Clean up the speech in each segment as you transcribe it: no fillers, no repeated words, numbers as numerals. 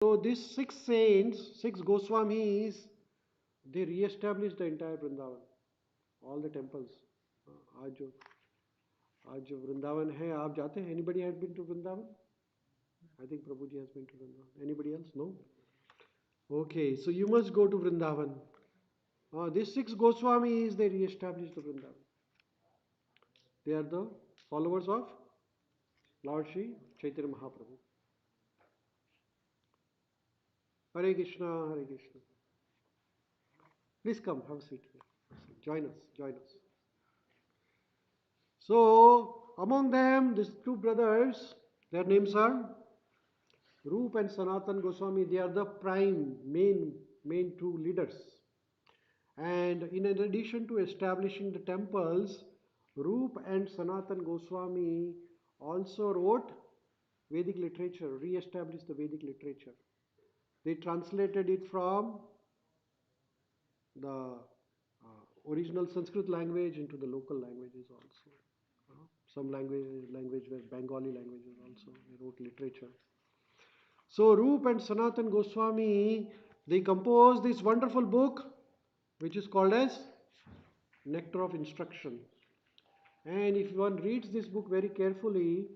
So these six saints, six Goswamis, they re-established the entire Vrindavan, all the temples. आज जो आज जो वृंदावन है, आप जाते हैं? Anybody has been to Vrindavan? I think Prabhuji has been to Vrindavan. Anybody else? No? Okay, so you must go to Vrindavan. These six Goswamis, they re-established the Vrindavan. They are the followers of Lord Sri Chaitanya Mahaprabhu. Hare Krishna, Hare Krishna. Please come, have a seat here. Join us, join us. So, among them, these two brothers, their names are Rup and Sanatan Goswami. They are the prime, main two leaders. And in addition to establishing the temples, Rup and Sanatan Goswami also wrote Vedic literature, re-established the Vedic literature. They translated it from the original Sanskrit language into the local languages also. Some language were Bengali languages also. They wrote literature. So Rup and Sanatan Goswami, they composed this wonderful book which is called as Nectar of Instruction. And if one reads this book very carefully,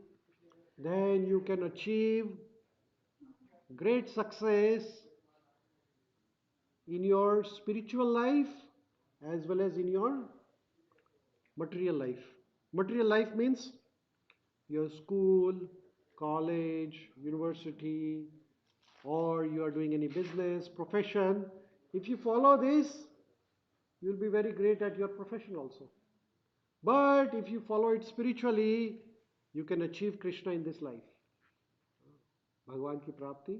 then you can achieve great success in your spiritual life as well as in your material life. Material life means your school, college, university, or you are doing any business, profession. If you follow this, you'll be very great at your profession also. But if you follow it spiritually, you can achieve Krishna in this life. भगवान की प्राप्ति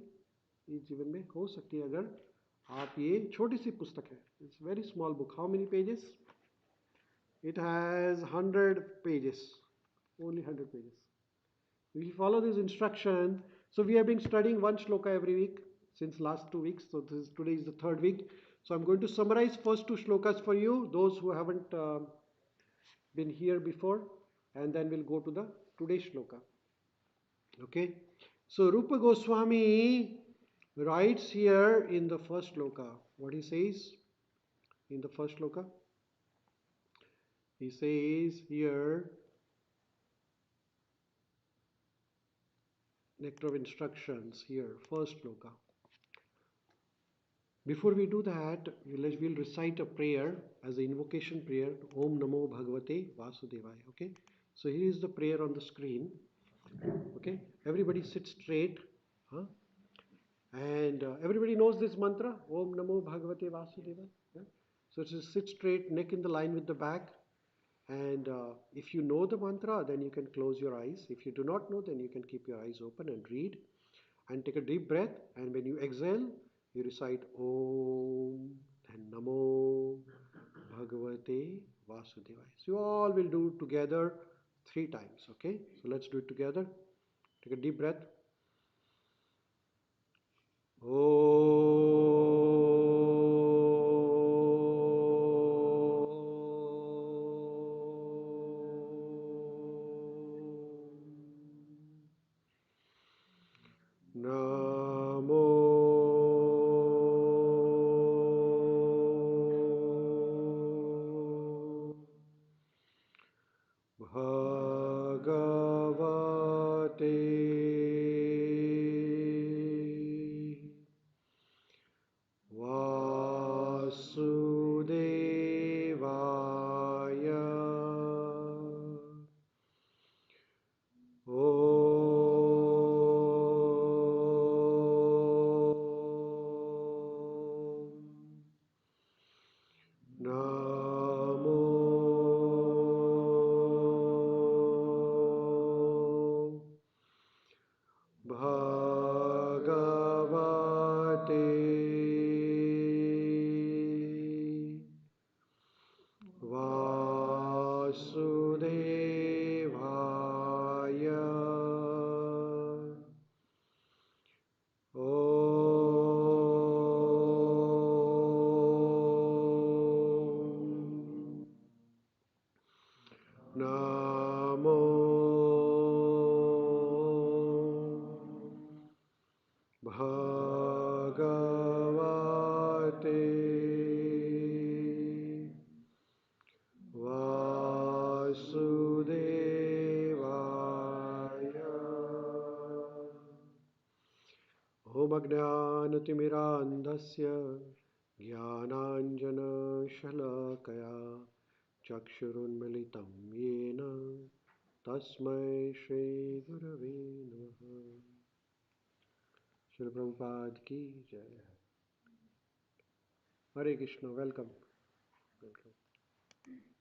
इस जीवन में हो सकती है अगर आप ये छोटी सी पुस्तक है. It's very small book. How many pages? It has 100 pages. Only 100 pages. If you follow this instruction, so we have been studying one shloka every week since last 2 weeks. So today is the third week. So I'm going to summarize first two shlokas for you, those who haven't been here before, and then we'll go to the today's shloka. Okay. So Rupa Goswami writes here in the first shloka. What he says in the first shloka? He says here, Nectar of Instructions here, first shloka. Before we do that, we'll recite a prayer as an invocation prayer. Om Namo Bhagavate Vasudevaya. Okay. So here is the prayer on the screen. Okay. Everybody sit straight. Huh? And everybody knows this mantra. Om Namo Bhagavate Vasudevaya. Yeah? So just sit straight, neck in the line with the back. And if you know the mantra, then you can close your eyes. If you do not know, then you can keep your eyes open and read. And take a deep breath. And when you exhale, you recite Om and Namo Bhagavate Vasudevaya. So you all will do together 3 times. Okay? So let's do it together. Take a deep breath. Namo Bhagavate ॐ अज्ञानतिमिरान्धस्य ज्ञानाञ्जनशलाकया चक्षुरुन्मिलितं येन तस्मै श्रीगुरवे नमः। Shri Prabhupada ki jai. Hare Krishna, welcome. Welcome.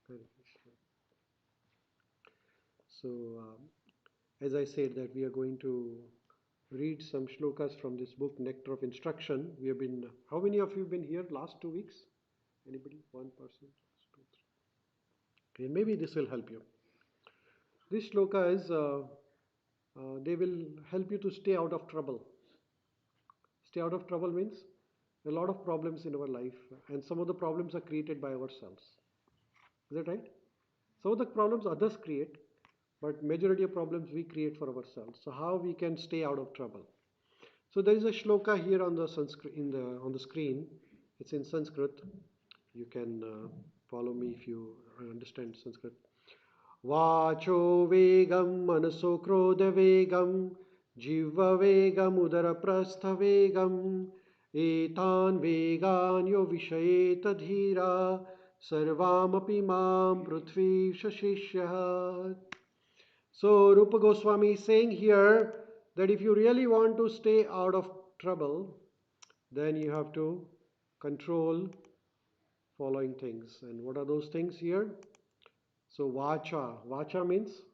Hare Krishna. So, as I said, that we are going to read some shlokas from this book, Nectar of Instruction. We have been, how many of you have been here last 2 weeks? Anybody? One person? Two, three. Okay, maybe this will help you. This shloka is, they will help you to stay out of trouble. Stay out of trouble means a lot of problems in our life, and some of the problems are created by ourselves. Is that right? Some of the problems others create, but majority of problems we create for ourselves. So how we can stay out of trouble? So there is a shloka here on the Sanskrit on the screen. It's in Sanskrit. You can follow me if you understand Sanskrit. वाचो वेगं मनसो क्रोधवेगं जिह्ववेगमुदरप्रस्थवेगम् एतान् वेगान् यो विषयेत धीरा सर्वामपि मां पृथ्वी शशिष्यः. So Rupa Goswami is saying here that if you really want to stay out of trouble, then you have to control following things. And what are those things here? So vacha. Vacha means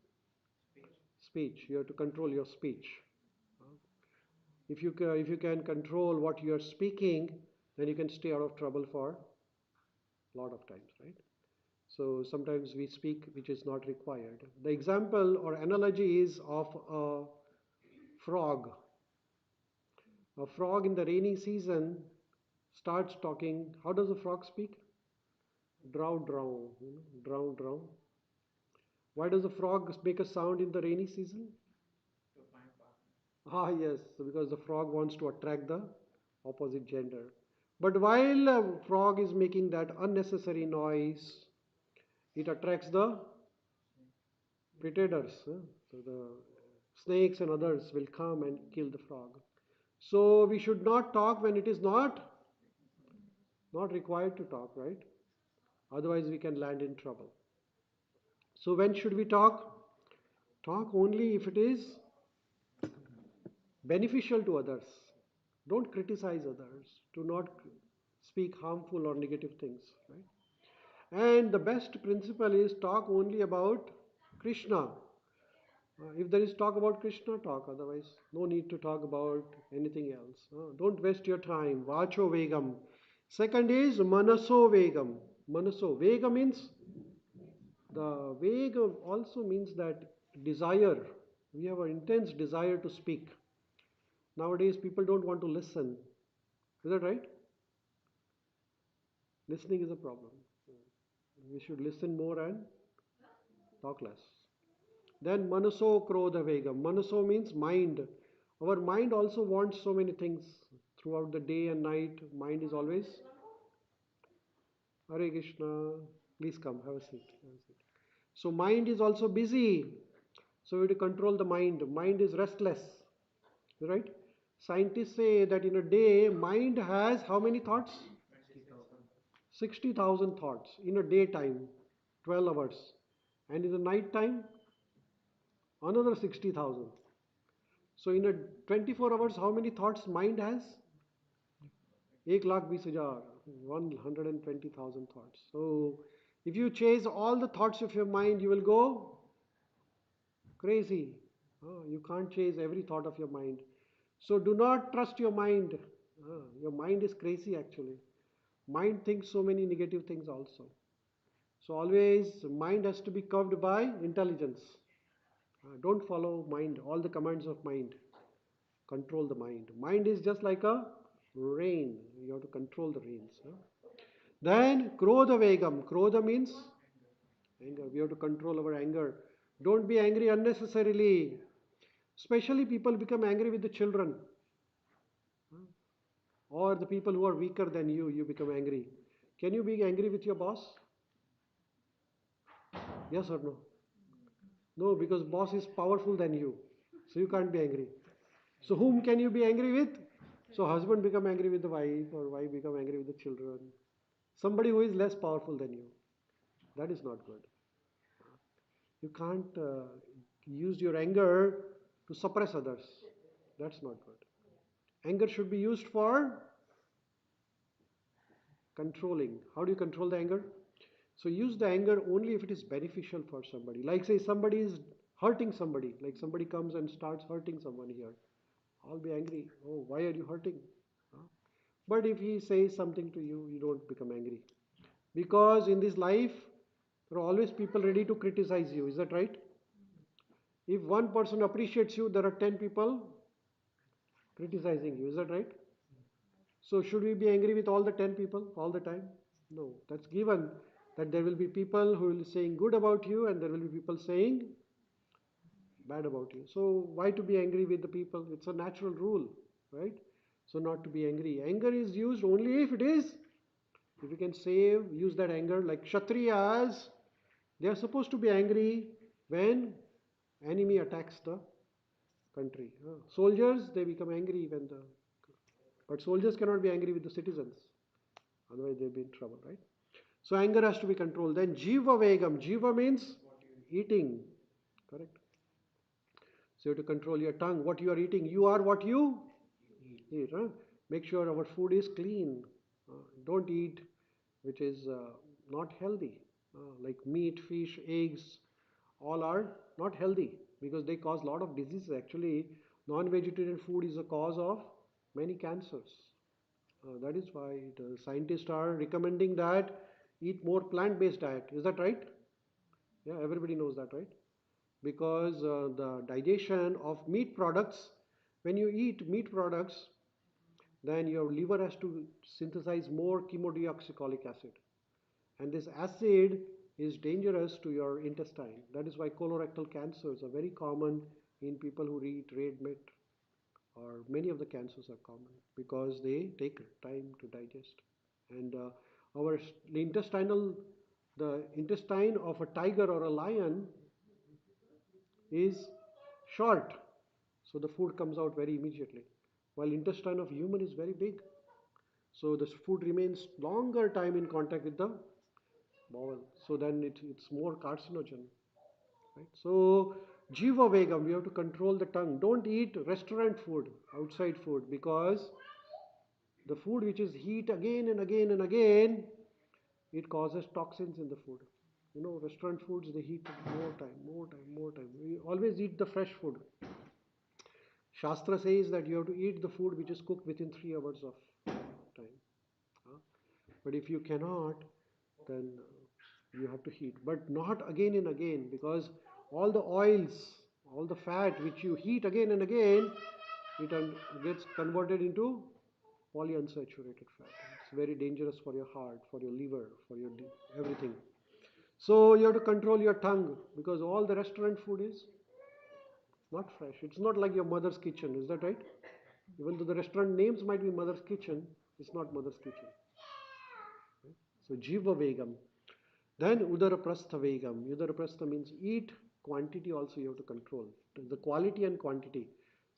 speech. You have to control your speech. If you can control what you are speaking, then you can stay out of trouble for a lot of times, right? So sometimes we speak which is not required. The example or analogy is of a frog. A frog in the rainy season starts talking. How does a frog speak? Drow, drow, drow, drow. Why does a frog make a sound in the rainy season? Ah, yes, because the frog wants to attract the opposite gender. But while a frog is making that unnecessary noise, it attracts the predators. So the snakes and others will come and kill the frog. So we should not talk when it is not required to talk, right? Otherwise we can land in trouble. So when should we talk? Talk only if it is beneficial to others. Don't criticize others. Do not speak harmful or negative things, right? And the best principle is talk only about Krishna. If there is talk about Krishna, talk. Otherwise, no need to talk about anything else. Don't waste your time. Vacho vegam. Second is manaso vegam. Manaso. Vega means, the vega also means that desire. We have an intense desire to speak. Nowadays, people don't want to listen. Is that right? Listening is a problem. We should listen more and talk less. Then manaso krodha vegam. Manaso means mind. Our mind also wants so many things throughout the day and night. Mind is always Hare Krishna. Please come, have a seat. Have a seat. So mind is also busy. So we have to control the mind. Mind is restless. Right? Scientists say that in a day, mind has how many thoughts? 60,000 thoughts in a daytime, 12 hours. And in the night time, another 60,000. So in a 24 hours, how many thoughts mind has? 1,20,000, 120,000 thoughts. So if you chase all the thoughts of your mind, you will go crazy. You can't chase every thought of your mind. So do not trust your mind. Your mind is crazy actually. Mind thinks so many negative things also. So always mind has to be curved by intelligence. Don't follow mind, all the commands of mind. Control the mind. Mind is just like a rain. You have to control the rains. Then krodha vegam. Krodha means anger. We have to control our anger. Don't be angry unnecessarily. Especially people become angry with the children. or the people who are weaker than you become angry. Can you be angry with your boss? Yes or no? No, because boss is powerful than you. So you can't be angry. So whom can you be angry with? So husband become angry with the wife or wife become angry with the children. Somebody who is less powerful than you. That is not good. You can't use your anger to suppress others. That's not good. Anger should be used for controlling. How do you control the anger? So use the anger only if it is beneficial for somebody. Like say somebody is hurting somebody, like somebody comes and starts hurting someone here. I'll be angry. Oh, why are you hurting? Huh? But if he says something to you, you don't become angry. Because in this life, there are always people ready to criticize you. Is that right? If one person appreciates you, there are 10 people criticizing you. Is that right? So should we be angry with all the 10 people all the time? No, that's given that there will be people who will be saying good about you and there will be people saying bad about you. So why to be angry with the people? It's a natural rule, right? So not to be angry. Anger is used only if you can save, use that anger. Like Kshatriyas, they are supposed to be angry when enemy attacks the country. Soldiers, they become angry when the, but soldiers cannot be angry with the citizens. Otherwise they'll be in trouble, right? So anger has to be controlled. Then jiva vegam. Jiva means eating. Correct. So you have to control your tongue. What you are eating. You are what you eat. Huh? Make sure our food is clean. Don't eat which is not healthy. Like meat, fish, eggs, all are not healthy because they cause a lot of diseases. Actually, non-vegetarian food is a cause of many cancers. That is why the scientists are recommending that eat more plant-based diet. Is that right? Yeah, everybody knows that, right? Because the digestion of meat products, when you eat meat products, then your liver has to synthesize more chemodeoxycholic acid. And this acid is dangerous to your intestine. That is why colorectal cancers are very common in people who eat red meat, or many of the cancers are common because they take time to digest. And our intestinal, the intestine of a tiger or a lion is short, so the food comes out very immediately. While intestine of human is very big, so the food remains longer time in contact with the bowel. So then it's more carcinogen. Right? So jiva vegam, we have to control the tongue. Don't eat restaurant food, outside food, because the food which is heat again and again and again, it causes toxins in the food. You know, restaurant foods they heat more time, more time, more time. We always eat the fresh food. Shastra says that you have to eat the food which is cooked within 3 hours of time. Huh? But if you cannot, then you have to heat. But not again and again because all the oils, all the fat which you heat again and again, it gets converted into polyunsaturated fat. It's very dangerous for your heart, for your liver, for your everything. So you have to control your tongue because all the restaurant food is not fresh. It's not like your mother's kitchen. Is that right? Even though the restaurant names might be mother's kitchen, it's not mother's kitchen. So jiva vegam. Then udaraprastha vegam. Udaraprastha means eat quantity also you have to control. The quality and quantity.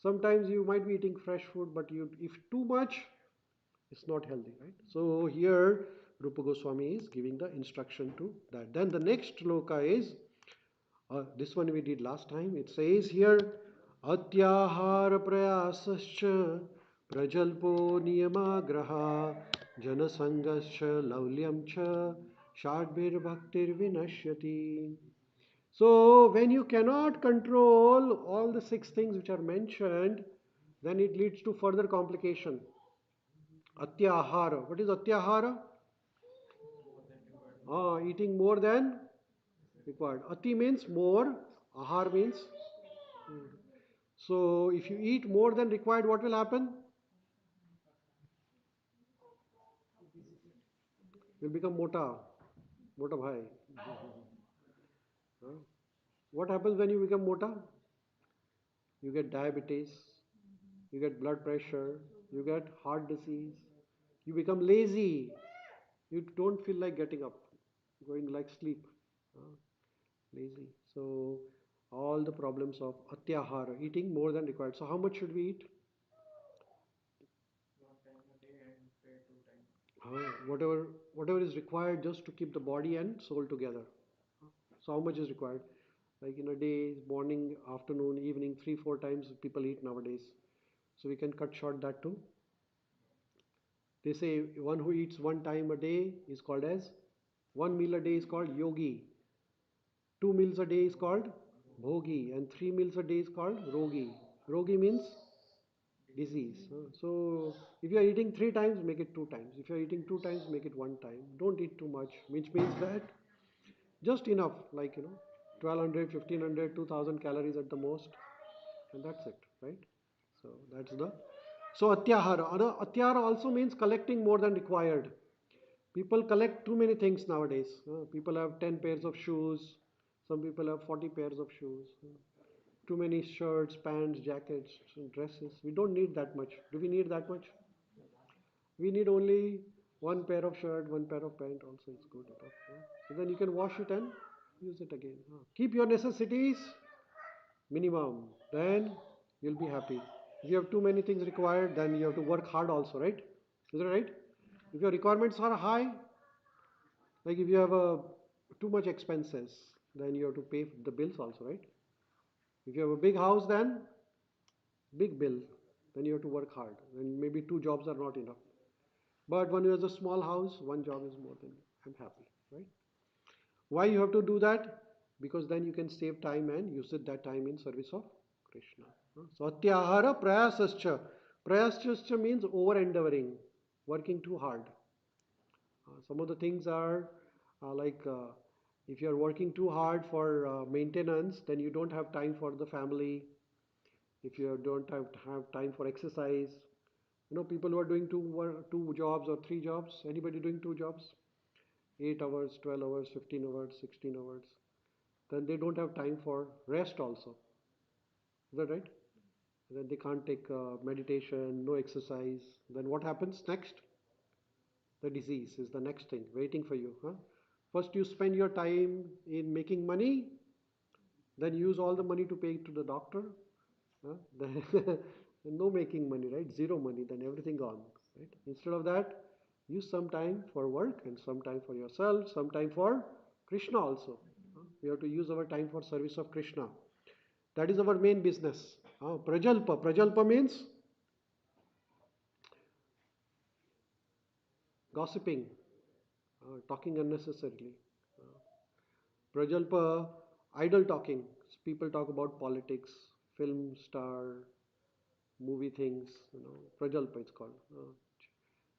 Sometimes you might be eating fresh food, but you if too much, it's not healthy, right? So here Rupa Goswami is giving the instruction to that. Then the next shloka is this one we did last time. It says here Atyahara prayasascha prajalpo niyamagraha janasangascha laulyam cha shadbir bhaktir vinashyati. So when you cannot control all the 6 things which are mentioned, then it leads to further complication. Atyahara. What is atyahara? Eating more than required. Ati means more, ahar means food. So if you eat more than required, what will happen? You'll become mota, mota bhai. Huh? What happens when you become mota? You get diabetes, you get blood pressure, you get heart disease, you become lazy, you don't feel like getting up, going like sleep, uh, lazy. So all the problems of atyahara, eating more than required. So how much should we eat? Whatever is required just to keep the body and soul together. So how much is required? Like in a day, morning, afternoon, evening, three, four times people eat nowadays. So we can cut short that too. They say one who eats one time a day is called as one meal a day is called yogi. Two meals a day is called bhogi, and three meals a day is called rogi. Rogi means disease. So if you are eating three times, make it two times. If you are eating two times, make it one time. Don't eat too much, which means that just enough, like 1200, 1500, 2000 calories at the most, and that's it, right? So that's the so atyahara. Atyahara also means collecting more than required. People collect too many things nowadays. People have 10 pairs of shoes. Some people have 40 pairs of shoes. Too many shirts, pants, jackets, dresses. We don't need that much. Do we need that much? We need only one pair of shirt, one pair of pant. Also, it's good enough. So then you can wash it and use it again. Keep your necessities minimum. Then you'll be happy. If you have too many things required, then you have to work hard also, right? Is that right? If your requirements are high, like if you have too much expenses, then you have to pay the bills also, right? If you have a big house, then big bill, then you have to work hard. And maybe two jobs are not enough. But when you have a small house, one job is more than I'm happy, right? Why you have to do that? Because then you can save time and use it that time in service of Krishna. So atyahara prayasascha. Prayasascha means over endeavoring, working too hard. Some of the things are like if you are working too hard for maintenance, then you don't have time for the family. If you don't have time for exercise, people who are doing two jobs or three jobs. Anybody doing two jobs? 8 hours, 12 hours, 15 hours, 16 hours. Then they don't have time for rest also. Is that right? Then they can't take meditation, no exercise. Then what happens next? The disease is the next thing waiting for you. First, you spend your time in making money, then use all the money to pay to the doctor. Then no making money, right? Zero money, then everything gone. Right? Instead of that, use some time for work and some time for yourself, some time for Krishna also. We have to use our time for service of Krishna. That is our main business. Prajalpa. Prajalpa means gossiping, talking unnecessarily. Uh, Prajalpa, idle talking. People talk about politics, film star, movie things. Prajalpa it's called.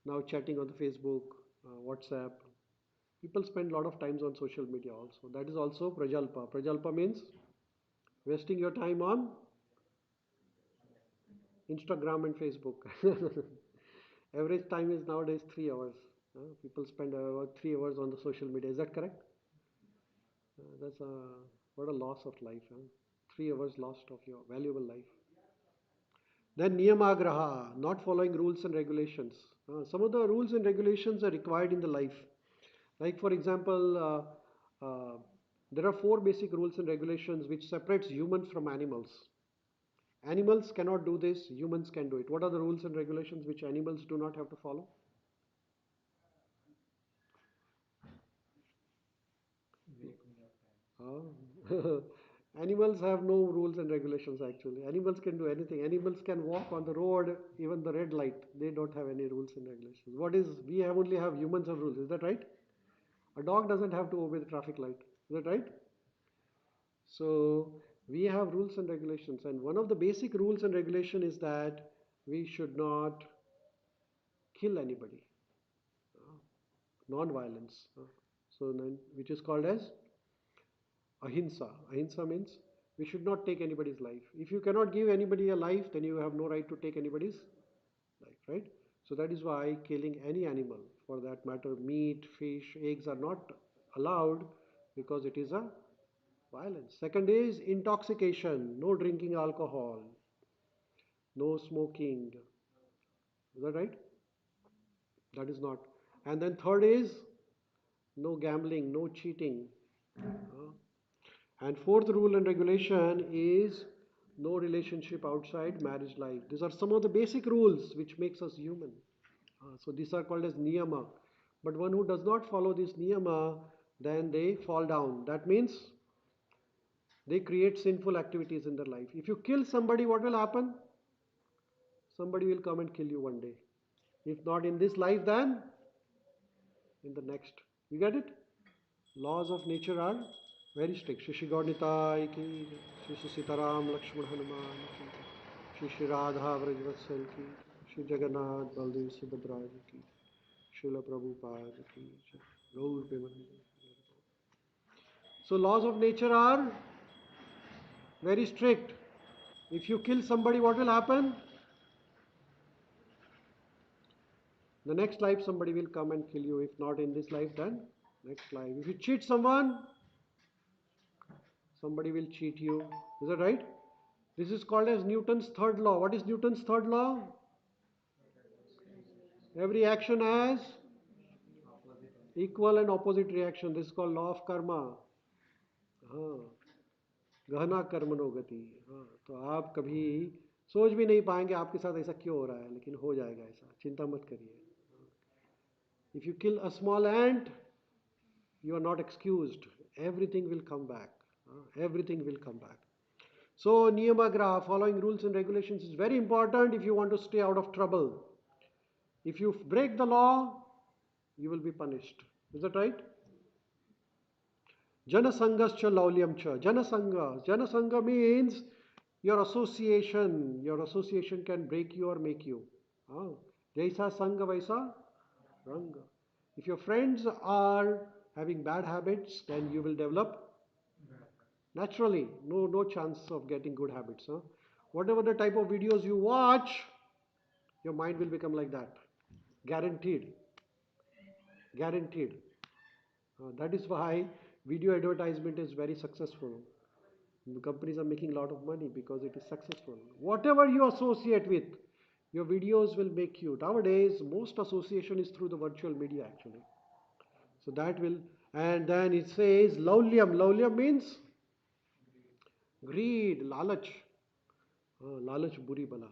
Now chatting on the Facebook, WhatsApp. People spend a lot of times on social media also. That is also Prajalpa. Prajalpa means wasting your time on Instagram and Facebook. Average time is nowadays 3 hours. People spend about 3 hours on the social media. Is that correct? That's what a loss of life. 3 hours lost of your valuable life. Then niyamagraha, not following rules and regulations. Some of the rules and regulations are required in the life. Like for example, there are four basic rules and regulations which separates humans from animals. Animals cannot do this, humans can do it. What are the rules and regulations which animals do not have to follow? Uh, Animals have no rules and regulations actually. Animals can do anything. Animals can walk on the road, even the red light. They don't have any rules and regulations. We have only have humans have rules. Is that right? A dog doesn't have to obey the traffic light. Is that right? So we have rules and regulations, and one of the basic rules and regulation is that we should not kill anybody. Non-violence. So which is called as ahimsa. Ahimsa means we should not take anybody's life. If you cannot give anybody a life, then you have no right to take anybody's life, right? So that is why killing any animal, for that matter, meat, fish, eggs are not allowed because it is a violence. Second is intoxication, no drinking alcohol, no smoking, Is that right? That is not. And then third is no gambling, no cheating. Uh, and fourth rule and regulation is no relationship outside marriage life. These are some of the basic rules which makes us human. So these are called as niyama. But one who does not follow this niyama, then they fall down. That means they create sinful activities in their life. If you kill somebody, what will happen? Somebody will come and kill you one day. If not in this life, then in the next. You get it? Laws of nature are very strict. Shri Shri Gaurnitai ki, Shri Shri Sitaram Lakshman Hanuman ki, Shri Shri Radha Vrajvatsal ki, Shri Jagannath Baldev Subhadra ji ki, Srila Prabhupada ki, Gaur Premanand. So laws of nature are very strict. If you kill somebody, what will happen? The next life somebody will come and kill you. If not in this life, then next life. If you cheat someone, somebody will cheat you. Is that right? This is called as Newton's third law. What is Newton's third law? Every action has equal and opposite reaction. This is called law of karma. हाँ, गहना कर्मणो गति. हाँ, तो आप कभी सोच भी नहीं पाएंगे आपके साथ ऐसा क्यों हो रहा है, लेकिन हो जाएगा ऐसा. चिंता मत करिए. If you kill a small ant, you are not excused. Everything will come back. Everything will come back. So, Niyamagraha, following rules and regulations is very important if you want to stay out of trouble. If you break the law, you will be punished. Is that right? Janasangascha laulyamcha. Janasanga. Janasanga means your association. Your association can break you or make you. Jaisa sanga vaisa ranga. If your friends are having bad habits, then you will develop naturally. No chance of getting good habits. Whatever the type of videos you watch, your mind will become like that. Guaranteed. Guaranteed. That is why video advertisement is very successful. The companies are making a lot of money because it is successful. Whatever you associate with, your videos will make you. Nowadays, most association is through the virtual media actually. So that will, and then it says laulyam. Laulyam means greed, lalach. Lalach buri bala.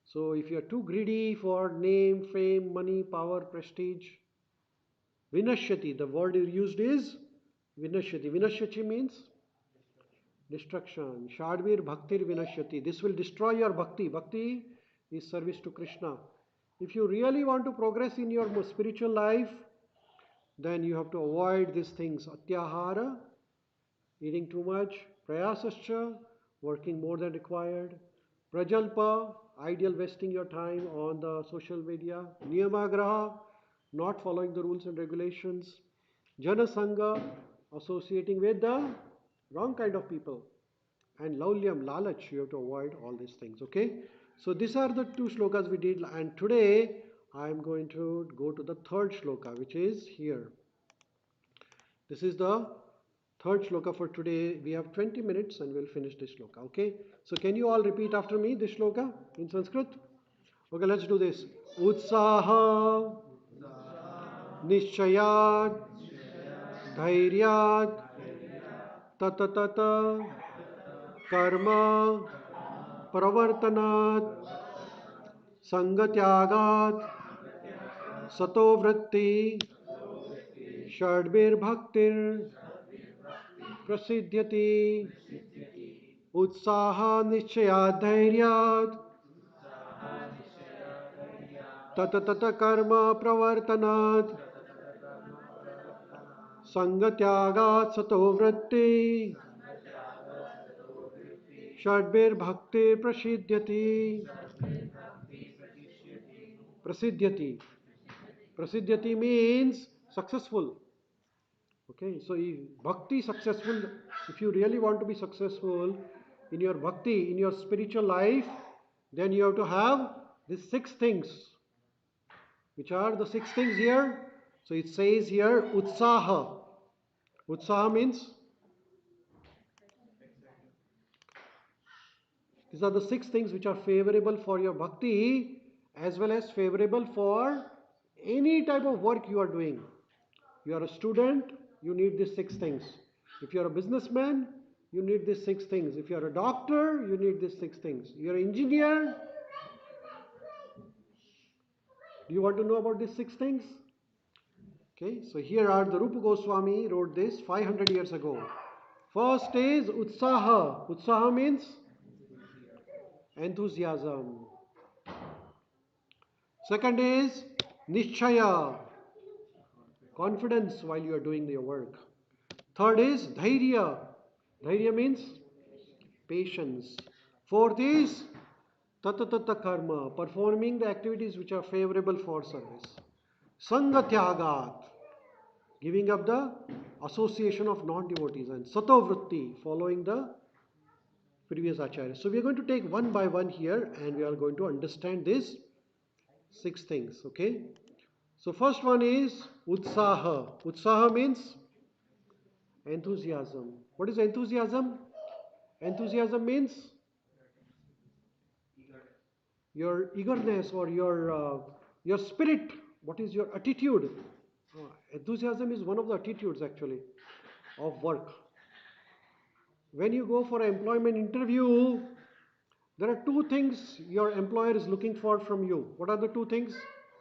So if you are too greedy for name, fame, money, power, prestige, vinashyati, the word used is vinashyati. Vinashyati means destruction. Shadvir bhaktir vinashyati. This will destroy your bhakti. Bhakti is service to Krishna. If you really want to progress in your spiritual life, then you have to avoid these things. Atyahara, eating too much. Prayasascha, working more than required. Prajalpa, ideal wasting your time on the social media. Niyamagraha, not following the rules and regulations. Janasanga, associating with the wrong kind of people. And laulyam, lalach, you have to avoid all these things. Okay? So these are the two shlokas we did, and today I am going to go to the third shloka, which is here. This is the third shloka for today. We have 20 minutes and we'll finish this shloka. Okay? So can you all repeat after me this shloka in Sanskrit? Okay, let's do this. Utsaha Nishchayat Dhairyat Tatatata Karma Pravartanat Sangatyagat Sato Vritti Shadbir Bhaktir Prasiddhyati Utsaha Nishchayat Dhairyat Tatatata Karma Pravartanat Sangatyagat Sato Vritti Shadbir Bhakti Prasiddhyati. Prasiddhyati. Prasiddhyati means successful. Okay, so if bhakti successful, if you really want to be successful in your bhakti, in your spiritual life, then you have to have these six things. Which are the six things here? So it says here utsaha. Utsaha means these are the six things which are favorable for your bhakti, as well as favorable for any type of work you are doing. You are a student, you need these six things. If you are a businessman, you need these six things. If you are a doctor, you need these six things. You are an engineer. Do you want to know about these six things? Okay, so here are the Rupa Goswami wrote this 500 years ago. First is Utsaha. Utsaha means enthusiasm. Second is Nishchaya, confidence while you are doing your work. Third is Dhairya. Dhairya means patience. Fourth is Tatatata Karma, performing the activities which are favorable for service. Sangha Tyagat, giving up the association of non-devotees. And Satovritti, following the previous acharya. So we are going to take one by one here and we are going to understand these six things. Okay. So first one is Utsaha. Utsaha means enthusiasm. What is enthusiasm? Enthusiasm means your eagerness or your spirit. What is your attitude? Enthusiasm is one of the attitudes actually of work. When you go for an employment interview, there are two things your employer is looking for from you. What are the two things?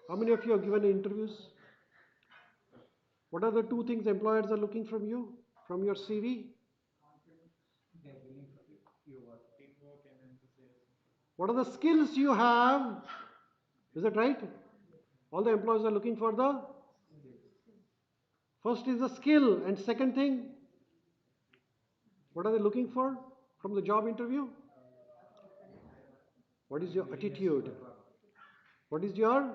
How many of you have given interviews? What are the two things employers are looking from you, from your CV? What are the skills you have? Is that right? All the employers are looking for the first is the skill, and second thing, what are they looking for from the job interview? What is your attitude? What is your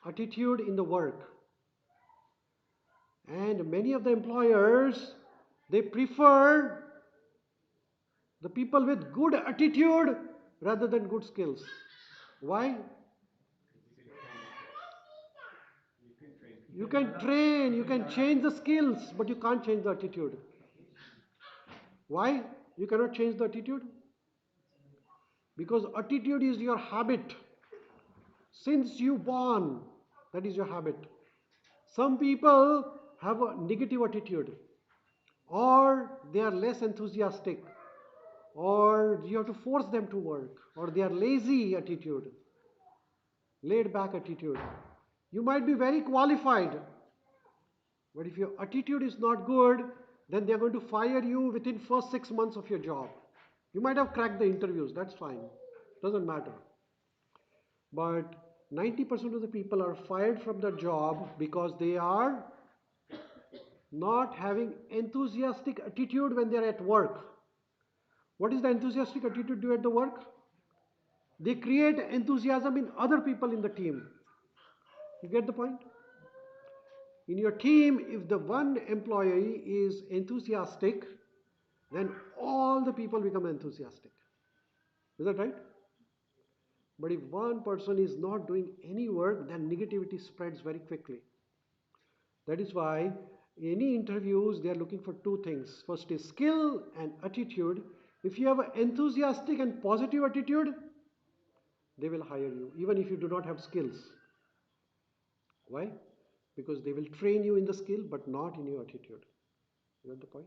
attitude in the work? And many of the employers, they prefer the people with good attitude rather than good skills. Why? You can train, you can change the skills, but you can't change the attitude. Why? You cannot change the attitude? Because attitude is your habit. Since you born, that is your habit. Some people have a negative attitude, or they are less enthusiastic, or you have to force them to work, or they are lazy attitude, laid back attitude. You might be very qualified, but if your attitude is not good, then they are going to fire you within first 6 months of your job. You might have cracked the interviews, that's fine, doesn't matter. But 90% of the people are fired from their job because they are not having enthusiastic attitude when they are at work. What is the enthusiastic attitude do at the work? They create enthusiasm in other people in the team. You get the point? In your team, if the one employee is enthusiastic, then all the people become enthusiastic. Is that right? But if one person is not doing any work, then negativity spreads very quickly. That is why any interviews they are looking for two things. First is skill and attitude. If you have an enthusiastic and positive attitude, they will hire you even if you do not have skills. Why? Because they will train you in the skill but not in your attitude. You get the point?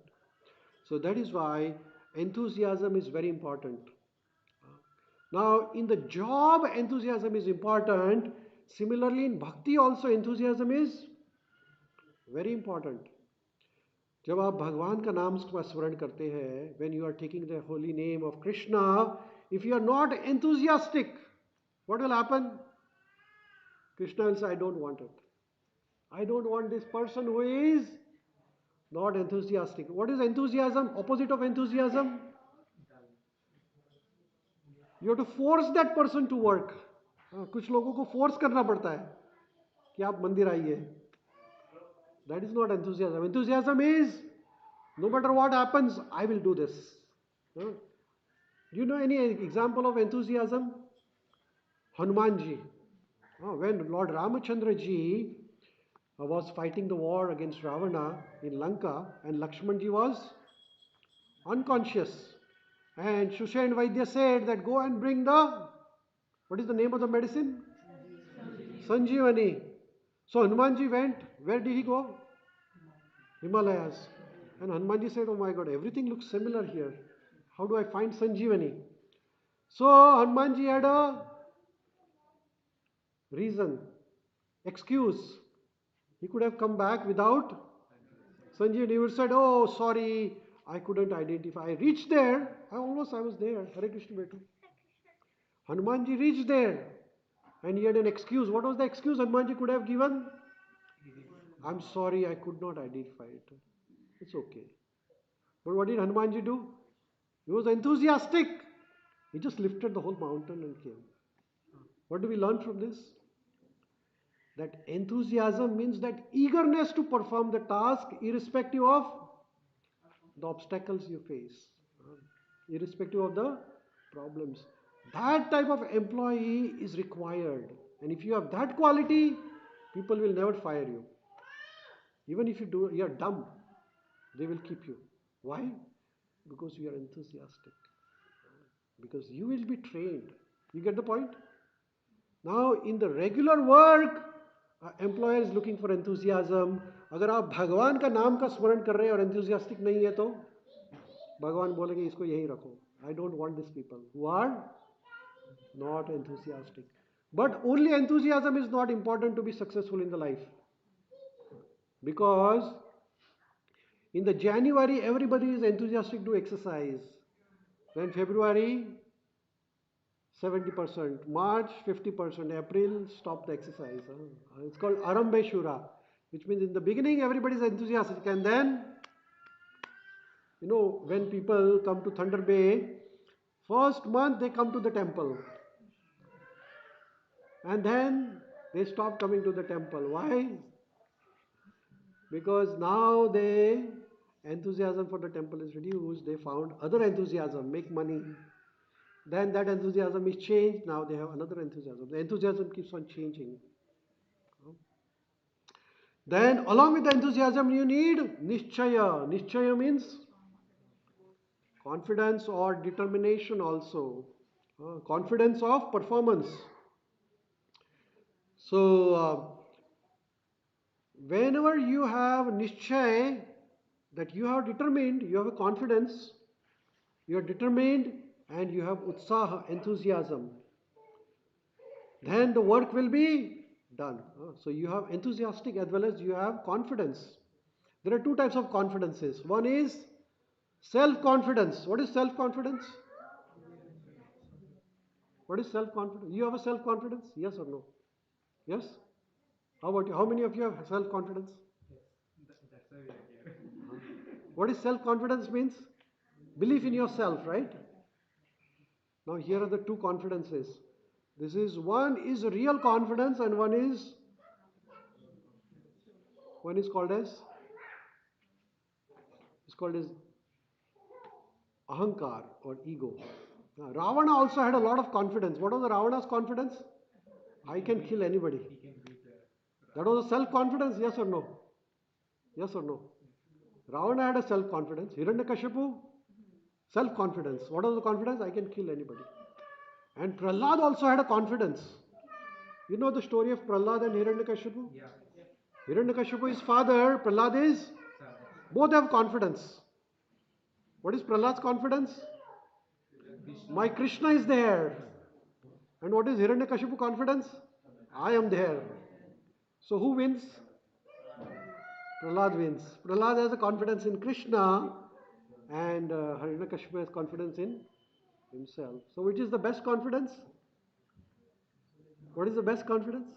So that is why enthusiasm is very important. Now in the job enthusiasm is important. Similarly in bhakti also enthusiasm is very important. जब आप भगवान का नाम का स्मरण करते हैं, when you are taking the holy name of Krishna, if you are not enthusiastic, what will happen? Krishna will say, I don't want it. I don't want this person who is not enthusiastic. What is enthusiasm? Opposite of enthusiasm? You have to force that person to work. कुछ लोगों को force करना पड़ता है कि आप मंदिर आइए. That is not enthusiasm. Enthusiasm is no matter what happens, I will do this. Do you know any example of enthusiasm? Hanumanji. When Lord Ramachandra ji was fighting the war against Ravana in Lanka and Lakshmanji was unconscious. And Shusha and Vaidya said that go and bring the, what is the name of the medicine? Sanjeevani. So Hanumanji went. Where did he go? Himalayas. And Hanumanji said, "Oh my God, everything looks similar here. How do I find Sanjeevani?" So Hanumanji had a reason, excuse. He could have come back without Sanjeevani. He would have said, "Oh, sorry, I couldn't identify. I reached there. I was there. Hare Krishna Betu." Hanumanji reached there and he had an excuse. What was the excuse Hanumanji could have given? "I'm sorry, I could not identify it." It's okay. But what did Hanumanji do? He was enthusiastic. He just lifted the whole mountain and came. What do we learn from this? That enthusiasm means that eagerness to perform the task irrespective of the obstacles you face, irrespective of the problems. That type of employee is required. And if you have that quality, people will never fire you. Even if you are dumb, they will keep you. Why? Because you are enthusiastic. Because you will be trained. You get the point? Now, in the regular work, employer is looking for enthusiasm. अगर आप भगवान का नाम का स्मरण कर रहे हैं और enthusiastic नहीं है तो भगवान बोलेंगे इसको यहीं रखो. I don't want these people who are not enthusiastic. But only enthusiasm is not important to be successful in the life. Because in the January, everybody is enthusiastic to exercise. Then February, 70%, March 50%, April stop the exercise. It's called Arambe Shura, which means in the beginning everybody is enthusiastic, and then when people come to Thunder Bay, first month they come to the temple, and then they stop coming to the temple. Why? Because now they enthusiasm for the temple is reduced. They found other enthusiasm, make money. Then that enthusiasm is changed. Now they have another enthusiasm. The enthusiasm keeps on changing. Then along with the enthusiasm you need Nishchaya. Nishchaya means confidence or determination also. Confidence of performance. So whenever you have Nishchay, that you have determined, you have a confidence, you are determined and you have Utsaha, enthusiasm, then the work will be done. So you have enthusiastic as well as you have confidence. There are two types of confidences. One is self-confidence. What is self-confidence? What is self-confidence? You have a self-confidence? Yes or no? Yes? How about you? How many of you have self-confidence? What is self-confidence means? Belief in yourself, right? Now here are the two confidences. This is one is real confidence and one is called as ahankar or ego. Now, Ravana also had a lot of confidence. What was the Ravana's confidence? I can kill anybody. That was a self-confidence, yes or no? Yes or no? Ravana had a self-confidence. Hiranyakashipu, self-confidence. What was the confidence? I can kill anybody. And Prahlad also had a confidence. You know the story of Prahlad and Hiranyakashipu? Yeah. Hiranyakashipu is father, Prahlad is, both have confidence. What is Prahlad's confidence? My Krishna is there. And what is Hiranyakashipu confidence? I am there. So who wins? Prahlad wins. Prahlad has a confidence in Krishna and Hiranyakashipu has confidence in himself. So which is the best confidence? What is the best confidence?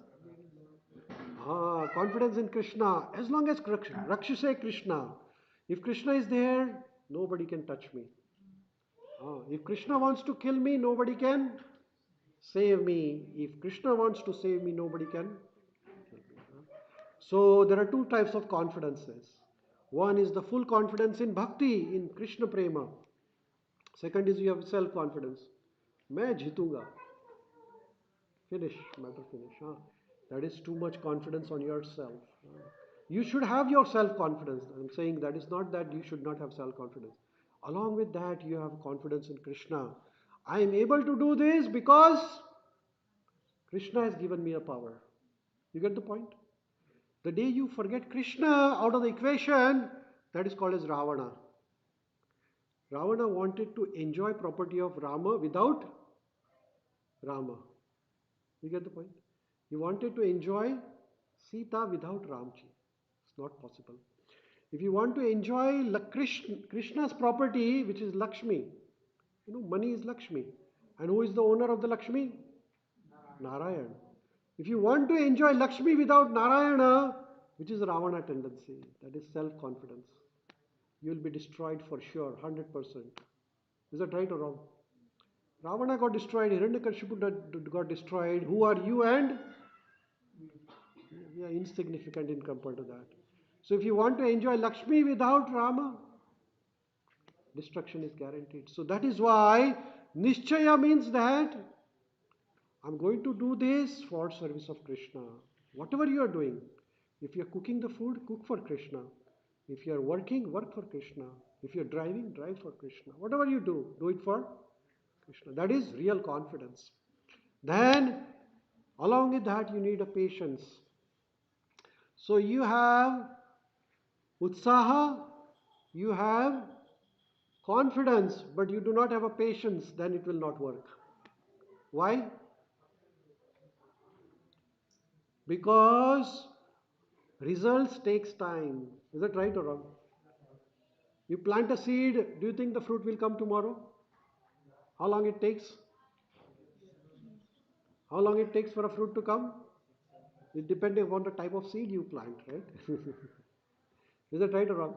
Confidence in Krishna. As long as Rakshase Krishna. If Krishna is there, nobody can touch me. If Krishna wants to kill me, nobody can save me. If Krishna wants to save me, nobody can kill me. So there are two types of confidences. One is the full confidence in bhakti, in Krishna prema. Second is you have self-confidence. मैं जीतूंगा. Finish, matter finish. That is too much confidence on yourself. You should have your self-confidence. I'm saying that is not that you should not have self-confidence. Along with that, you have confidence in Krishna. I am able to do this because Krishna has given me a power. You get the point? The day you forget Krishna out of the equation, that is called as Ravana. Ravana wanted to enjoy property of Rama without Rama. You get the point? He wanted to enjoy Sita without Ramji. It's not possible. If you want to enjoy Krishna's property, which is Lakshmi, money is Lakshmi. And who is the owner of the Lakshmi? Narayan. If you want to enjoy Lakshmi without Narayana, which is Ravana tendency, that is self-confidence, you will be destroyed for sure, 100%. Is that right or wrong? Ravana got destroyed, Hiranyakashipu got destroyed. Who are you and? Yeah, insignificant in compared to that. So if you want to enjoy Lakshmi without Rama, destruction is guaranteed. So that is why Nishchaya means that I'm going to do this for service of Krishna. Whatever you are doing, if you are cooking the food, cook for Krishna. If you are working, work for Krishna. If you are driving, drive for Krishna. Whatever you do it for Krishna. That is real confidence. Then, along with that, you need a patience. So you have utsaha, you have confidence, but you do not have a patience, then it will not work. Why? Because results takes time. Is that right or wrong? You plant a seed, do you think the fruit will come tomorrow? How long it takes? How long it takes for a fruit to come? It depends upon the type of seed you plant, right? Is that right or wrong?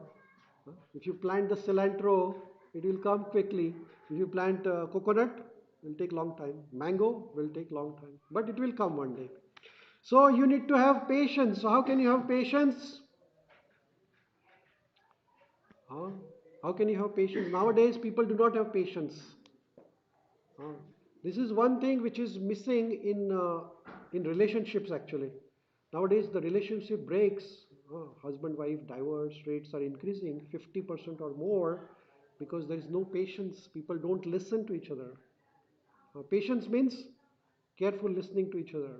If you plant the cilantro, it will come quickly. If you plant coconut, it will take long time. Mango will take long time, but it will come one day. So you need to have patience. So how can you have patience? Huh? How can you have patience? Nowadays, people do not have patience. This is one thing which is missing in relationships actually. Nowadays, the relationship breaks. Husband-wife divorce rates are increasing 50% or more because there is no patience. People don't listen to each other. Patience means careful listening to each other.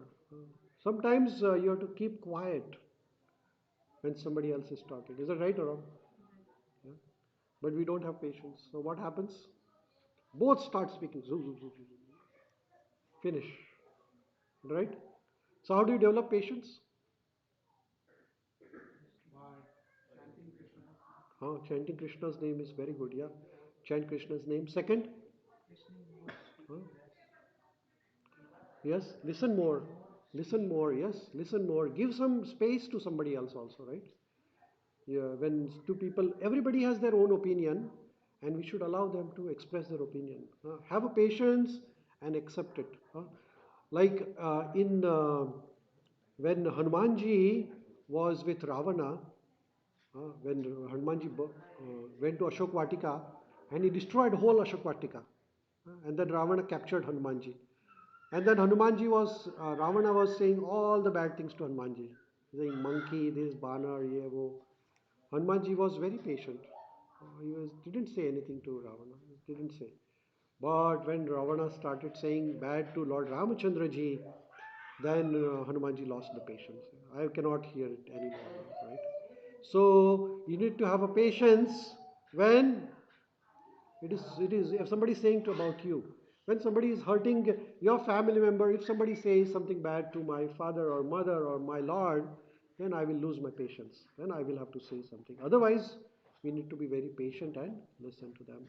Sometimes you have to keep quiet when somebody else is talking. Is that right or wrong? Yeah. But we don't have patience. So what happens? Both start speaking. Zoom, zoom, zoom, zoom, zoom. Finish. Right? So how do you develop patience? Chanting Krishna's name is very good. Yeah. Chant Krishna's name. Second? Huh? Yes. Listen more. Listen more. Yes. Listen more. Give some space to somebody else also, right? Yeah. When two people, everybody has their own opinion, and we should allow them to express their opinion. Have a patience and accept it. Like in when Hanumanji was with Ravana, when Hanumanji went to Ashok Vatika and he destroyed whole Ashok Vatika. And then Ravana captured Hanumanji. And then Ravana was saying all the bad things to Hanumanji. Saying monkey, this, banar, ye, wo. Hanumanji was very patient. Didn't say anything to Ravana. Didn't say. But when Ravana started saying bad to Lord Ramachandra ji, then Hanumanji lost the patience. I cannot hear it anymore, right? So you need to have a patience when it is if somebody is saying about you, when somebody is hurting your family member, if somebody says something bad to my father or mother or my lord, then I will lose my patience. Then I will have to say something. Otherwise, we need to be very patient and listen to them.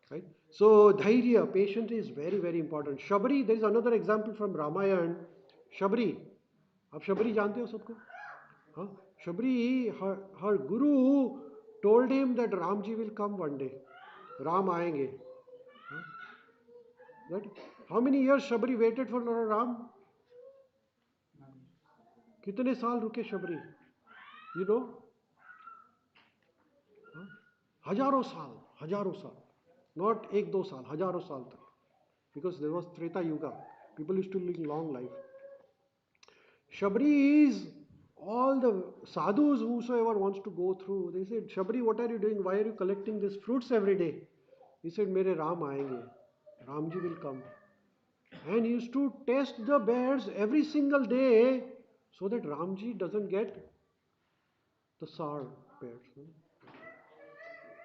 Right? So dhairya, patience is very, very important. Shabri, there is another example from Ramayana. Shabri. आप शबरी जानते हो सबको? Huh? Shabri, her guru told him that Ramji will come one day. Ram आएंगे. Huh? That, how many years Shabri waited for Lord Ram? कितने साल रुके Shabari? You know? Huh? हजारों साल. Not एक दो साल, हजारों साल तक. Because there was Treta Yuga. People used to live long life. Shabri is all the sadhus, whosoever wants to go through. They said, Shabri, what are you doing? Why are you collecting these fruits every day? He said, Mere Ram aayenge. Ramji will come. And he used to test the bears every single day so that Ramji doesn't get the sour pears.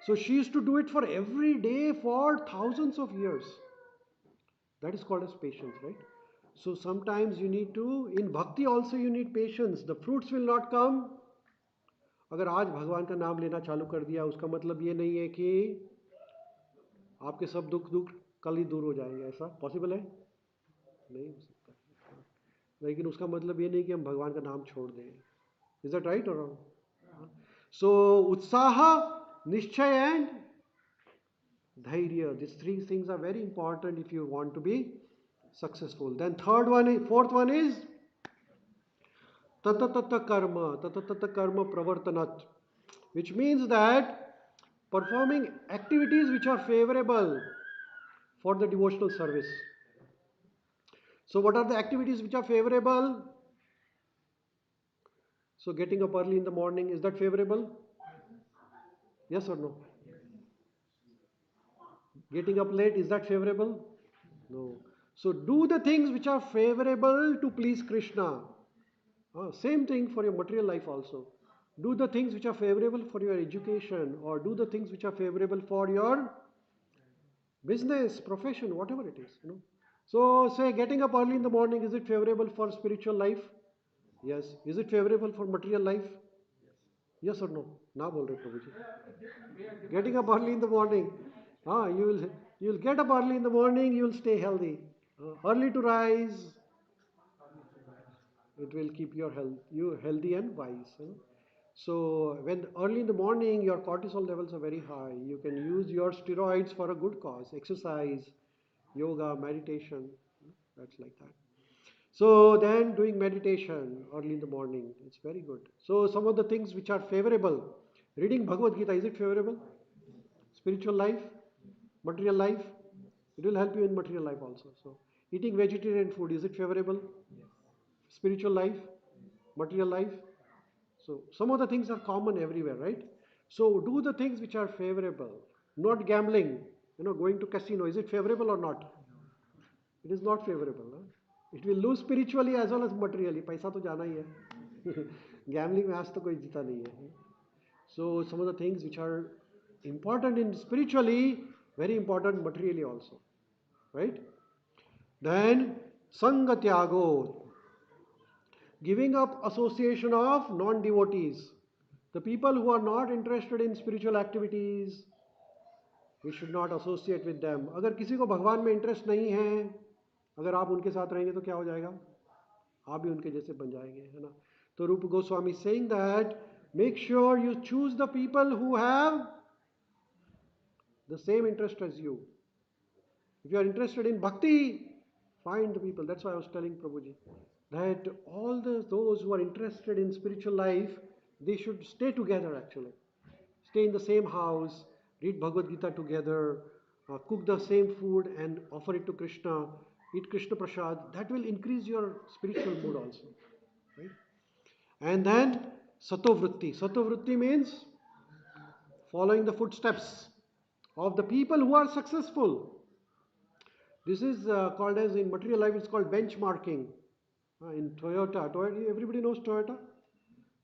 So she used to do it for every day for thousands of years. That is called as patience, right? So sometimes you need to, in bhakti also you need patience. The fruits will not come. अगर आज भगवान का नाम लेना चालू कर दिया उसका मतलब ये नहीं है कि आपके सब दुख दुख कल ही दूर हो जाएंगे, ऐसा पॉसिबल है नहीं हो सकता. लेकिन उसका मतलब ये नहीं कि हम भगवान का नाम छोड़ दें. इज दैट राइट और रॉन्ग? सो उत्साह, निश्चय and dhairya, these three things are very important if you want to be successful. Then fourth one is tata karma pravartanat, which means that performing activities which are favorable for the devotional service. So what are the activities which are favorable? So getting up early in the morning, is that favorable? Yes or no? Getting up late, is that favorable? No. So do the things which are favorable to please Krishna. Same thing for your material life also. Do the things which are favorable for your education, or do the things which are favorable for your business, profession, whatever it is. So say getting up early in the morning, is it favorable for spiritual life? Yes. Is it favorable for material life? Yes or no? Na bol rahe Prabhu ji. Getting up early in the morning. You will get up early in the morning, you will stay healthy. Early to rise, it will keep you healthy and wise. So when early in the morning your cortisol levels are very high, you can use your steroids for a good cause, exercise, yoga, meditation. That's like that. So then doing meditation early in the morning, it's very good. So some of the things which are favorable, reading Bhagavad Gita, is it favorable? Spiritual life, material life, it will help you in material life also. So eating vegetarian food, is it favorable? Spiritual life, material life. So some of the things are common everywhere, right? So do the things which are favorable. Not gambling, going to casino, is it favorable or not? It is not favorable. Huh? It will lose spiritually as well as materially. पैसा तो जाना ही है. Gambling में आज तो कोई जीता नहीं है. So some of the things which are important in spiritually, very important materially also, right? Then sanga tyago, giving up association of non-devotees. The people who are not interested in spiritual activities, we should not associate with them. अगर किसी को भगवान में interest नहीं है, अगर आप उनके साथ रहेंगे तो क्या हो जाएगा? आप भी उनके जैसे बन जाएंगे, है ना? तो रूप Goswami saying that make sure you choose the people who have the same interest as you. If you are interested in bhakti, find the people. That's why I was telling Prabhuji that all those who are interested in spiritual life, they should stay together actually. Stay in the same house, read Bhagavad Gita together, cook the same food and offer it to Krishna, eat Krishna Prashad. That will increase your spiritual mood also. Right? And then Satovritti. Satovritti means following the footsteps of the people who are successful. This is called as, in material life, it's called benchmarking. In Toyota, everybody knows Toyota.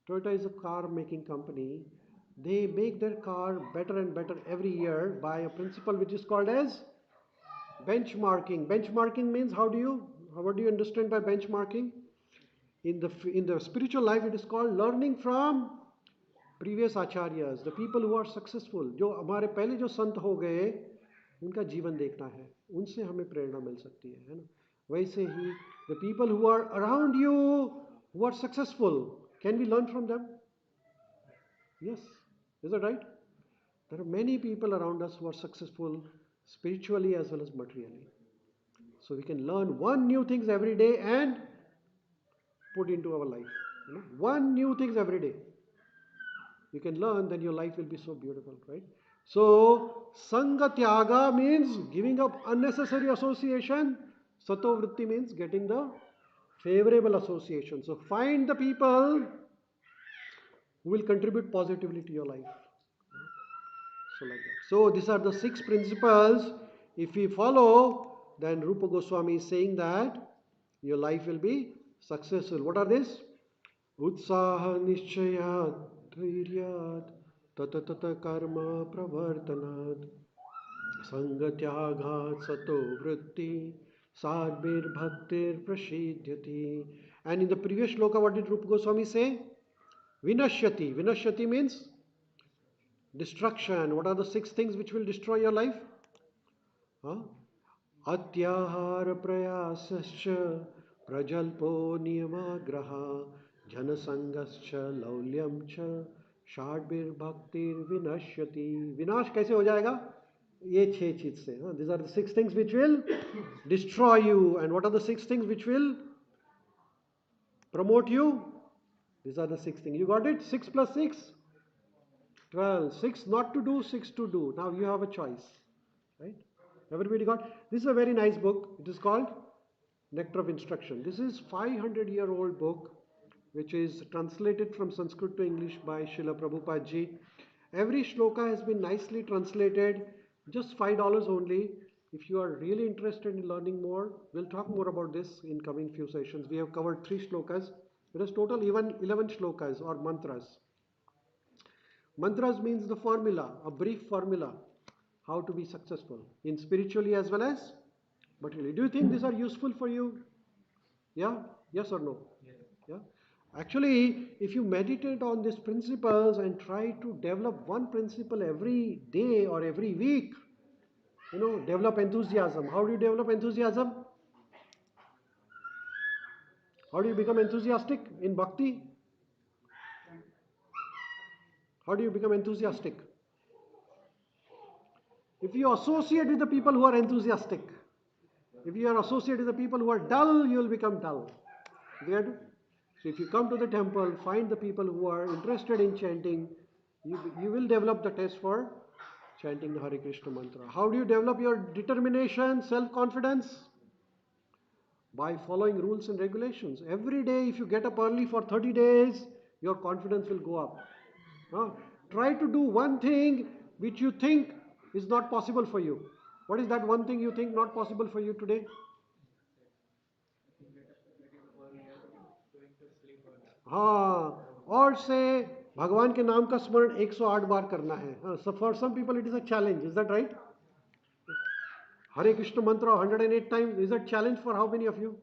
Toyota is a car making company. They make their car better and better every year by a principle which is called as benchmarking. Benchmarking means what do you understand by benchmarking? In the spiritual life, it is called learning from previous acharyas, the people who are successful. जो हमारे पहले जो संत हो गए, उनका जीवन देखना है, उनसे हमें प्रेरणा मिल सकती है ना? वैसे ही the people who are around you who are successful, can we learn from them? Yes. Is that right? There are many people around us who are successful spiritually as well as materially. So we can learn one new things every day and put into our life. One new things every day. You can learn, then your life will be so beautiful, right? So Sangha Tyaga means giving up unnecessary association. Sato Vritti means getting the favorable association. So find the people who will contribute positively to your life. So like that. So these are the 6 principles. If we follow, then Rupa Goswami is saying that your life will be successful. What are these? उत्साह निश्चयात् धैर्यात् तत कर्म प्रवर्तनात् संगत्यागात् सतो वृत्ति sadbir प्रसिद्ध्यति. And in the previous shloka, what did Rupa Goswami say? Vinashyati. Vinashyati means destruction. What are the six things which will destroy your life? Huh? अत्याहार प्रयासश्च प्रजल्पो नियमाग्रह जनसंगश्च लौल्यम च षाड्भिर्भक्तिर्विनश्यति. विनाश कैसे हो जाएगा? ये छह चीज से. These are the six things which will destroy you. And what are the six things which will promote you? These are the six things. You got it? 6 plus 6? 12. 6 not to do, 6 to do. Now you have a choice. Right? Everybody got? This is a very nice book. It is called Nectar of Instruction. This is 500-year-old book which is translated from Sanskrit to English by Srila Prabhupada ji. Every shloka has been nicely translated. Just $5 only. If you are really interested in learning more, we'll talk more about this in coming few sessions. We have covered 3 shlokas. There is total even 11 shlokas or mantras. Mantras means the formula, a brief formula, how to be successful in spiritually as well as materially. Do you think these are useful for you? Yeah? Yes or no? Yeah? Actually, if you meditate on these principles and try to develop one principle every day or every week, develop enthusiasm. How do you develop enthusiasm? How do you become enthusiastic in bhakti? How do you become enthusiastic? If you associate with the people who are enthusiastic, if you are associated with the people who are dull, you will become dull. Good? So if you come to the temple, find the people who are interested in chanting, you will develop the taste for chanting the Hare Krishna mantra. How do you develop your determination, self-confidence? By following rules and regulations. Every day, if you get up early for 30 days, your confidence will go up. Huh? Try to do one thing which you think is not possible for you. What is that one thing you think not possible for you today? हाँ. और से भगवान के नाम का स्मरण 108 बार करना है. हाँ, so for some people it is a challenge. Is that right? Hare Krishna mantra 108 times. Is that challenge for how many of you?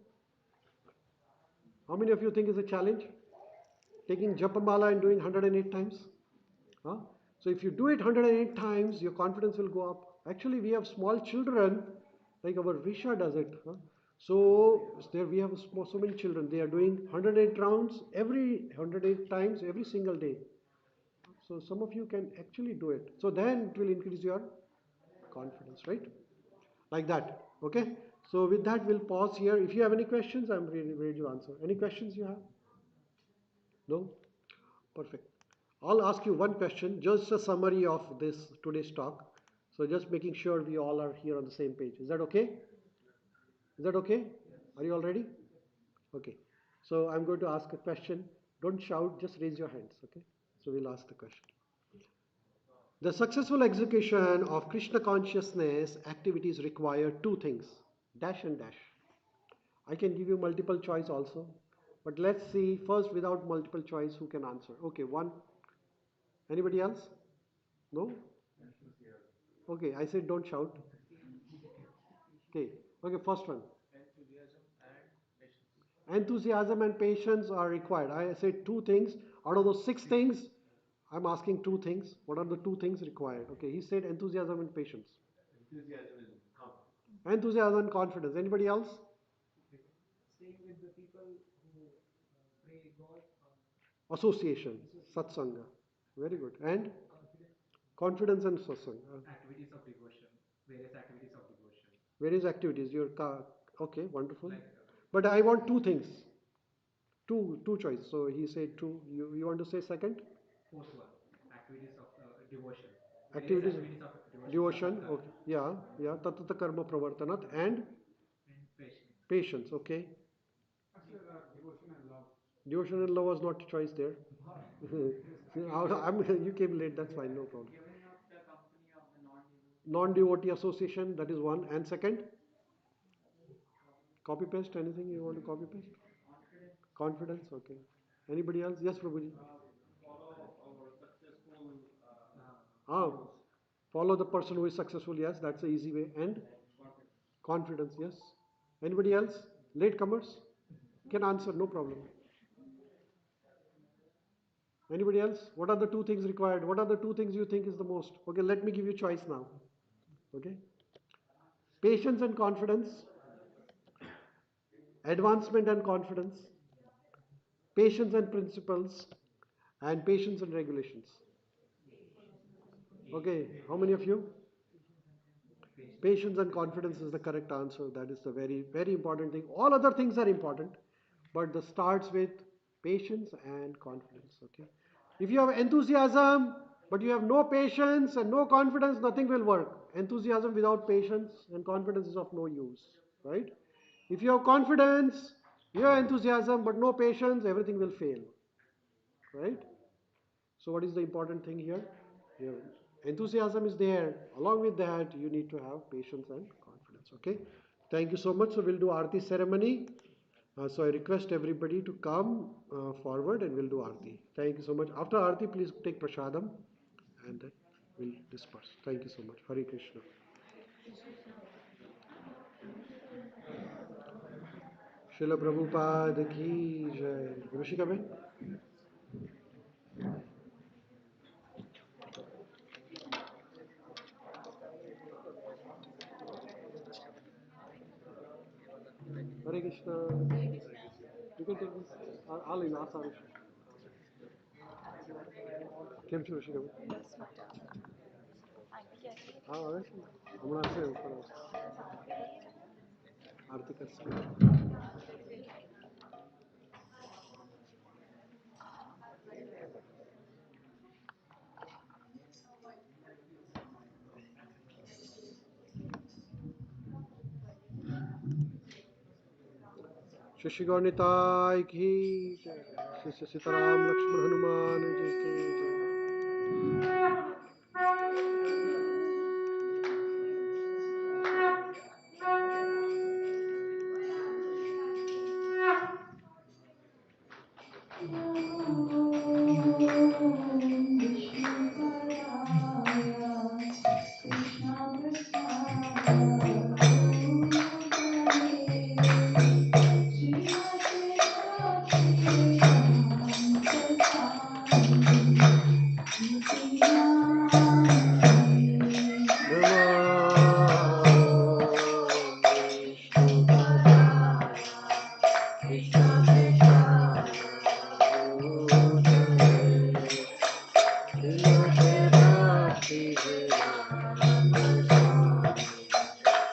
How many of you think is a challenge? Taking Japamala and doing 108 times? Huh? So if you do it 108 times, your confidence will go up. Actually, we have small children, like our Risha does it. Huh? So there we have so many children. They are doing 108 rounds every 108 times every single day. So some of you can actually do it. So then it will increase your confidence, right? Like that. Okay. So with that, we'll pause here. If you have any questions, I'm really ready to answer. Any questions you have? No? Perfect. I'll ask you one question, just a summary of this today's talk. So just making sure we all are here on the same page. Is that okay? Is that okay? Are you all ready? Okay. So I'm going to ask a question. Don't shout, just raise your hands, okay? So we'll ask the question. The successful execution of Krishna consciousness activities require two things, dash and dash. I can give you multiple choice also, but let's see first without multiple choice who can answer. Okay, one. Anybody else? No? Okay, I said don't shout. Okay, okay, first one. Enthusiasm and patience are required. I said two things. Out of those six things, I'm asking two things. What are the two things required? Okay, he said enthusiasm and patience. Enthusiasm and confidence. Anybody else? Association, satsanga. Very good. And confidence and satsanga. Various activities. Okay, wonderful. But I want two things. Two choice. So he said two. You want to say second? Activities devotion. Okay. Yeah, yeah. Tatata karma pravartanat and patience. Okay. Devotion and love was not choice there. You came late. That's fine. No problem. Non-devotee association. That is one. And second, copy paste. Anything you want to copy paste? Confidence. Okay. Anybody else? Yes, Prabhuji. Ah, follow the person who is successful. Yes, that's the easy way. And confidence. Yes. Anybody else? Latecomers can answer. No problem. Anybody else? What are the two things required? What are the two things you think is the most? Okay, let me give you choice now. Okay. Patience and confidence, advancement and confidence, patience and principles, and patience and regulations. Okay, how many of you? Patience and confidence is the correct answer. That is the very, very important thing. All other things are important, but the starts with patience and confidence. Okay. If you have enthusiasm, but you have no patience and no confidence, nothing will work. Enthusiasm without patience and confidence is of no use, right? If you have confidence, you have enthusiasm, but no patience, everything will fail, right? So what is the important thing here? Your enthusiasm is there. Along with that, you need to have patience and confidence. Okay. Thank you so much. So we'll do Aarti ceremony. So I request everybody to come forward and we'll do Aarti. Thank you so much. After Aarti, please take Prashadam and then we'll disperse. Thank you so much. Hare Krishna. Srila Prabhupada ki jai. Rushika Ben? Hare Krishna. You can take this. I'll in Asa. કેમ છો ઋષિકા? હા આવે છે ને હમણાં છે ઉપર આરતી કરશે. श्री श्री गौरताय की जय. श्री सीताराम लक्ष्मण हनुमान जी की जय.